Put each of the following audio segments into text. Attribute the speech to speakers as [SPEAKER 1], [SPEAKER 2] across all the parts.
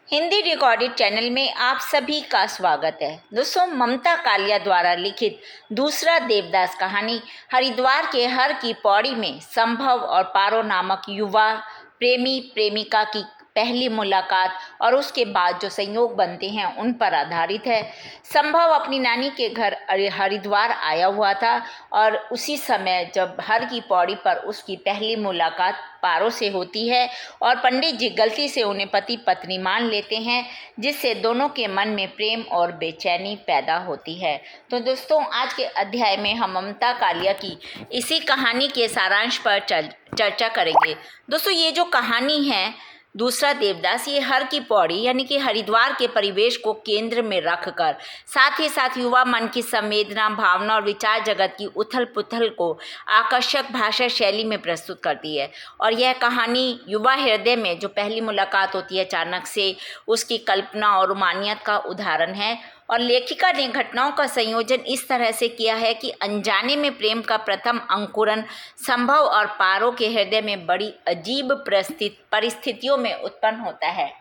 [SPEAKER 1] Hindi recorded channel में आप सभी का स्वागत है। दोस्तों, ममता कालिया द्वारा लिखित दूसरा देवदास कहानी हरिद्वार के हर की पौड़ी में संभव और पारो नामक युवा प्रेमी प्रेमिका की पहली मुलाकात और उसके बाद जो संयोग बनते हैं उन पर आधारित है। संभव अपनी नानी के घर हरिद्वार आया हुआ था और उसी समय जब हर की पौड़ी पर उसकी पहली मुलाकात पारो से होती है और पंडित जी गलती से उन्हें पति पत्नी मान लेते हैं, जिससे दोनों के मन में प्रेम और बेचैनी पैदा होती है। तो दोस्तों, आज के अध्याय में हम ममता कालिया की इसी कहानी के सारांश पर चर्चा करेंगे। दोस्तों, ये जो कहानी है दूसरा देवदास, ये हर की पौड़ी यानी कि हरिद्वार के परिवेश को केंद्र में रखकर साथ ही साथ युवा मन की संवेदना, भावना और विचार जगत की उथल पुथल को आकर्षक भाषा शैली में प्रस्तुत करती है। और यह कहानी युवा हृदय में जो पहली मुलाकात होती है अचानक से, उसकी कल्पना और रोमानियत का उदाहरण है। और लेखिका ने घटनाओं का संयोजन इस तरह से किया है कि अनजाने में प्रेम का प्रथम अंकुरन संभव और पारो के हृदय में बड़ी अजीब परिस्थितियों में उत्पन्न होता है।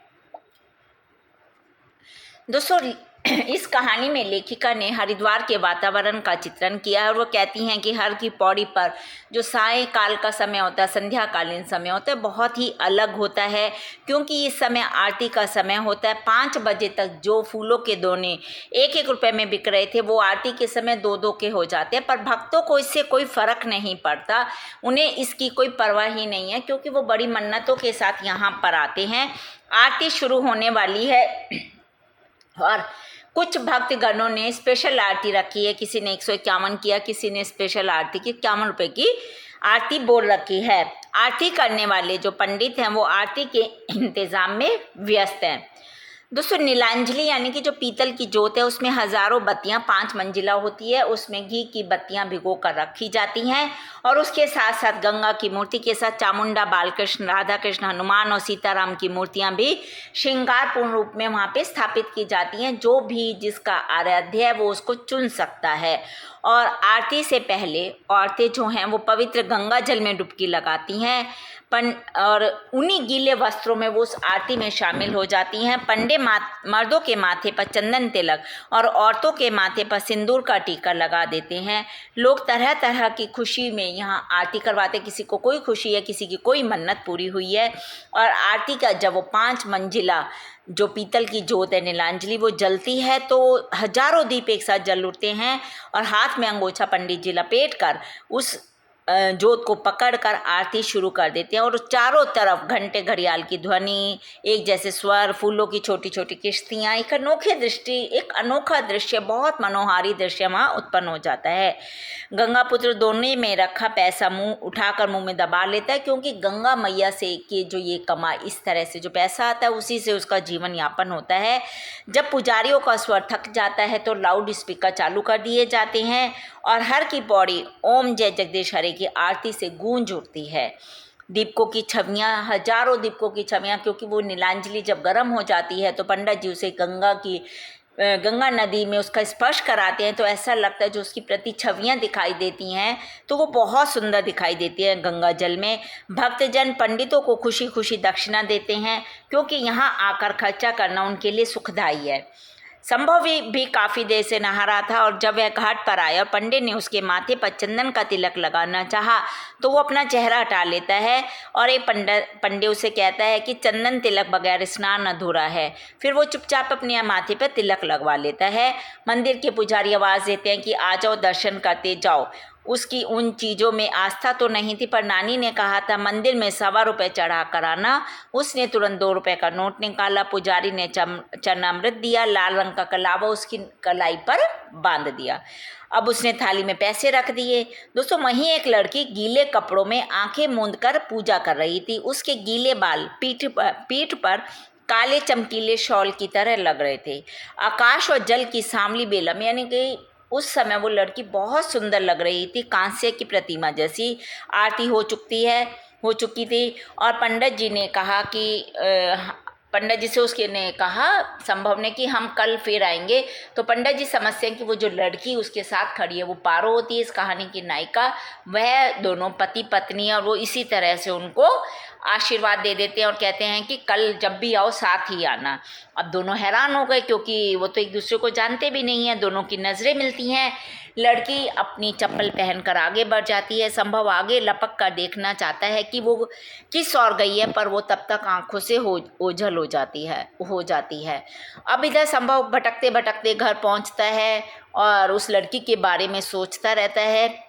[SPEAKER 1] दोस्तों, इस कहानी में लेखिका ने हरिद्वार के वातावरण का चित्रण किया है और वो कहती हैं कि हर की पौड़ी पर जो सायंकाल का समय होता है, संध्याकालीन समय होता है, बहुत ही अलग होता है, क्योंकि इस समय आरती का समय होता है। 5 बजे तक जो फूलों के दोने 1-1 रुपये में बिक रहे थे वो आरती के समय 2-2 के हो जाते हैं। पर भक्तों को इससे कोई फ़र्क नहीं पड़ता, उन्हें इसकी कोई परवाह ही नहीं है, क्योंकि वो बड़ी मन्नतों के साथ यहाँ पर आते हैं। आरती शुरू होने वाली है और कुछ भक्तगणों ने स्पेशल आरती रखी है। किसी ने 151 किया, किसी ने स्पेशल आरती की 51 रुपये की आरती बोल रखी है। आरती करने वाले जो पंडित हैं वो आरती के इंतज़ाम में व्यस्त हैं। दोस्तों, नीलांजलि यानी कि जो पीतल की जोत है उसमें हज़ारों बत्तियां 5 मंजिला होती है, उसमें घी की बत्तियां भिगो कर रखी जाती हैं और उसके साथ साथ गंगा की मूर्ति के साथ चामुंडा, बालकृष्ण, राधा कृष्ण, हनुमान और सीताराम की मूर्तियां भी श्रृंगारपूर्ण रूप में वहाँ पे स्थापित की जाती हैं। जो भी जिसका आराध्य है वो उसको चुन सकता है। और आरती से पहले औरतें जो हैं वो पवित्र गंगा जल में डुबकी लगाती हैं और उन्हीं गीले वस्त्रों में वो उस आरती में शामिल हो जाती हैं। मर्दों के माथे पर चंदन तिलक और औरतों के माथे पर सिंदूर का टीका लगा देते हैं। लोग तरह तरह की खुशी में यहाँ आरती करवाते, किसी को कोई खुशी है, किसी की कोई मन्नत पूरी हुई है। और आरती का जब वो 5 मंजिला जो पीतल की जोत है नीलांजलि वो जलती है तो हजारों दीप एक साथ जल उठते हैं और हाथ में अंगोछा पंडित जी लपेट कर उस जोत को पकड़कर आरती शुरू कर देते हैं। और चारों तरफ घंटे घड़ियाल की ध्वनि, एक जैसे स्वर, फूलों की छोटी छोटी किश्तियाँ, एक अनोखा दृश्य, बहुत मनोहारी दृश्य वहाँ उत्पन्न हो जाता है। गंगा पुत्र दोनों में रखा पैसा उठाकर मुंह में दबा लेता है, क्योंकि गंगा मैया से कि जो ये कमाई, इस तरह से जो पैसा आता है उसी से उसका जीवन यापन होता है। जब पुजारियों का स्वर थक जाता है तो लाउड स्पीकर चालू कर दिए जाते हैं और हर की पौड़ी ओम जय जगदीश हरे की आरती से गूंज उठती है। दीपकों की छवियाँ, हजारों दीपकों की छवियाँ, क्योंकि वो नीलांजलि जब गर्म हो जाती है तो पंडित जी उसे गंगा नदी में उसका स्पर्श कराते हैं तो ऐसा लगता है जो उसकी प्रति छवियाँ दिखाई देती हैं तो वो बहुत सुंदर दिखाई देती है गंगा जल में। भक्तजन पंडितों को खुशी खुशी दक्षिणा देते हैं, क्योंकि यहाँ आकर खर्चा करना उनके लिए सुखदायी है। संभव भी काफ़ी देर से नहा रहा था और जब वह घाट पर आया और पंडित ने उसके माथे पर चंदन का तिलक लगाना चाहा तो वो अपना चेहरा हटा लेता है और एक पंडित उसे कहता है कि चंदन तिलक बगैर स्नान अधूरा है। फिर वो चुपचाप अपने माथे पर तिलक लगवा लेता है। मंदिर के पुजारी आवाज़ देते हैं कि आ जाओ, दर्शन करते जाओ। उसकी उन चीज़ों में आस्था तो नहीं थी, पर नानी ने कहा था मंदिर में 1.25 रुपये चढ़ा कर आना। उसने तुरंत 2 रुपये का नोट निकाला। पुजारी ने चरणामृत दिया, लाल रंग का कलावा उसकी कलाई पर बांध दिया। अब उसने थाली में पैसे रख दिए। दोस्तों, वहीं एक लड़की गीले कपड़ों में आंखें मूंद कर पूजा कर रही थी। उसके गीले बाल पीठ पर काले चमकीले शॉल की तरह लग रहे थे। आकाश और जल की सांवली बेलम, यानी कि उस समय वो लड़की बहुत सुंदर लग रही थी, कांस्य की प्रतिमा जैसी। आरती हो चुकी थी और पंडित जी ने कहा कि पंडित जी से उसके ने कहा संभव ने कि हम कल फिर आएंगे। तो पंडित जी समझते हैं कि वो जो लड़की उसके साथ खड़ी है वो पारो होती है, इस कहानी की नायिका। वह दोनों पति पत्नी और वो इसी तरह से उनको आशीर्वाद दे देते हैं और कहते हैं कि कल जब भी आओ साथ ही आना। अब दोनों हैरान हो गए क्योंकि वो तो एक दूसरे को जानते भी नहीं हैं, दोनों की नज़रें मिलती हैं। लड़की अपनी चप्पल पहनकर आगे बढ़ जाती है। संभव आगे लपक कर देखना चाहता है कि वो किस ओर गई है, पर वो तब तक आंखों से ओझल हो जाती है। अब इधर संभव भटकते भटकते घर पहुंचता है और उस लड़की के बारे में सोचता रहता है।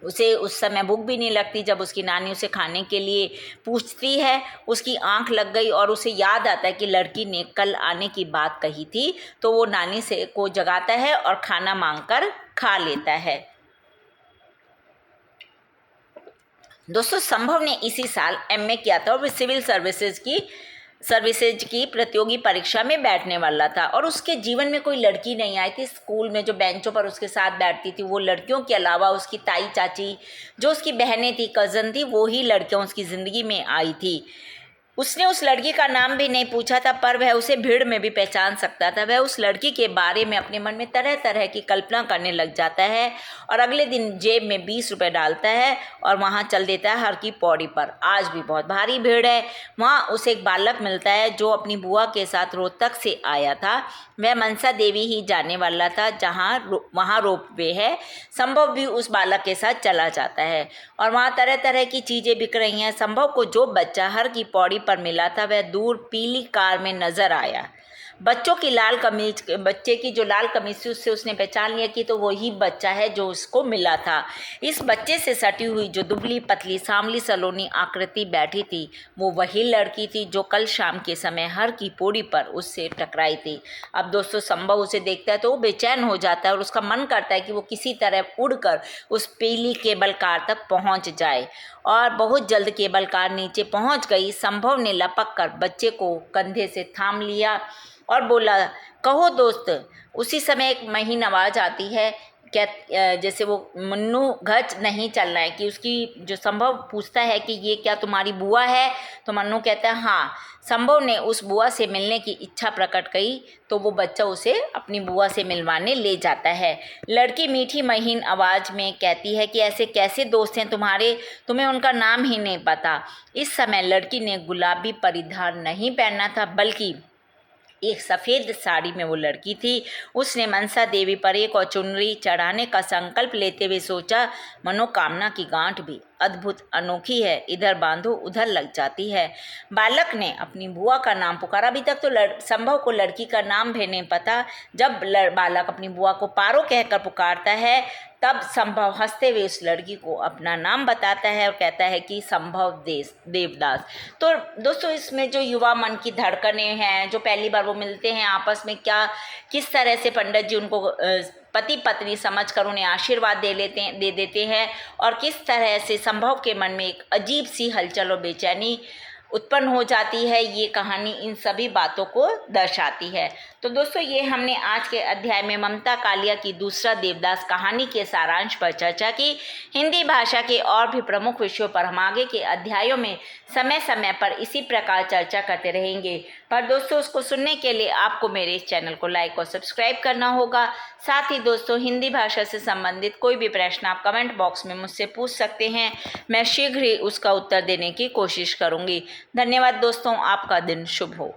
[SPEAKER 1] उसे उस समय भूख भी नहीं लगती। जब उसकी नानी उसे खाने के लिए पूछती है, उसकी आंख लग गई और उसे याद आता है कि लड़की ने कल आने की बात कही थी। तो वो नानी से को जगाता है और खाना मांगकर खा लेता है। दोस्तों, संभव ने इसी साल एमए किया था और वो सिविल सर्विसेज की प्रतियोगी परीक्षा में बैठने वाला था और उसके जीवन में कोई लड़की नहीं आई थी। स्कूल में जो बेंचों पर उसके साथ बैठती थी वो लड़कियों के अलावा उसकी ताई चाची, जो उसकी बहनें थी, कज़न थी, वो ही लड़कियां उसकी ज़िंदगी में आई थी। उसने उस लड़की का नाम भी नहीं पूछा था, पर वह उसे भीड़ में भी पहचान सकता था। वह उस लड़की के बारे में अपने मन में तरह तरह की कल्पना करने लग जाता है और अगले दिन जेब में 20 रुपये डालता है और वहाँ चल देता है हर की पौड़ी पर। आज भी बहुत भारी भीड़ है। वहाँ उसे एक बालक मिलता है जो अपनी बुआ के साथ रोहतक से आया था। वह मनसा देवी ही जाने वाला था, वहाँ रोपवे है। संभव भी उस बालक के साथ चला जाता है और वहाँ तरह तरह की चीज़ें बिक रही हैं। संभव को जो बच्चा हर की पौड़ी पर मिला था वह दूर पीली कार में नजर आया। बच्चे की जो लाल कमीज थी उससे उसने पहचान लिया कि तो वही बच्चा है जो उसको मिला था। इस बच्चे से सटी हुई जो दुबली पतली सांवली सलोनी आकृति बैठी थी वो वही लड़की थी जो कल शाम के समय हर की पौड़ी पर उससे टकराई थी। अब दोस्तों, संभव उसे देखता है तो वो बेचैन हो जाता है और उसका मन करता है कि वो किसी तरह उड़कर उस पीली केबल कार तक पहुंच जाए और बहुत जल्द केबल कार नीचे पहुंच गई। संभव ने लपक कर बच्चे को कंधे से थाम लिया और बोला, कहो दोस्त। उसी समय एक महीन आवाज़ आती है, क्या जैसे वो मुन्नू घर नहीं चलना है, कि उसकी जो संभव पूछता है कि ये क्या तुम्हारी बुआ है? तो मन्नू कहता है हाँ। संभव ने उस बुआ से मिलने की इच्छा प्रकट की तो वो बच्चा उसे अपनी बुआ से मिलवाने ले जाता है। लड़की मीठी महीन आवाज़ में कहती है कि ऐसे कैसे दोस्त हैं तुम्हारे, तुम्हें उनका नाम ही नहीं पता। इस समय लड़की ने गुलाबी परिधान नहीं पहना था बल्कि एक सफ़ेद साड़ी में वो लड़की थी। उसने मनसा देवी पर एक और चुनरी चढ़ाने का संकल्प लेते हुए सोचा, मनोकामना की गांठ भी अद्भुत अनोखी है, इधर बांधो उधर लग जाती है। बालक ने अपनी बुआ का नाम पुकारा। अभी तक तो संभव को लड़की का नाम भी नहीं पता। जब बालक अपनी बुआ को पारो कहकर पुकारता है तब संभव हंसते हुए उस लड़की को अपना नाम बताता है और कहता है कि संभव देवदास। तो दोस्तों, इसमें जो युवा मन की धड़कनें हैं, जो पहली बार वो मिलते हैं आपस में, किस तरह से पंडित जी उनको पति पत्नी समझकर उन्हें आशीर्वाद दे देते हैं और किस तरह से संभव के मन में एक अजीब सी हलचल और बेचैनी उत्पन्न हो जाती है, ये कहानी इन सभी बातों को दर्शाती है। तो दोस्तों, ये हमने आज के अध्याय में ममता कालिया की दूसरा देवदास कहानी के सारांश पर चर्चा की। हिंदी भाषा के और भी प्रमुख विषयों पर हम आगे के अध्यायों में समय समय पर इसी प्रकार चर्चा करते रहेंगे। पर दोस्तों, उसको सुनने के लिए आपको मेरे इस चैनल को लाइक और सब्सक्राइब करना होगा। साथ ही दोस्तों, हिंदी भाषा से संबंधित कोई भी प्रश्न आप कमेंट बॉक्स में मुझसे पूछ सकते हैं। मैं शीघ्र ही उसका उत्तर देने की कोशिश करूँगी। धन्यवाद दोस्तों, आपका दिन शुभ हो।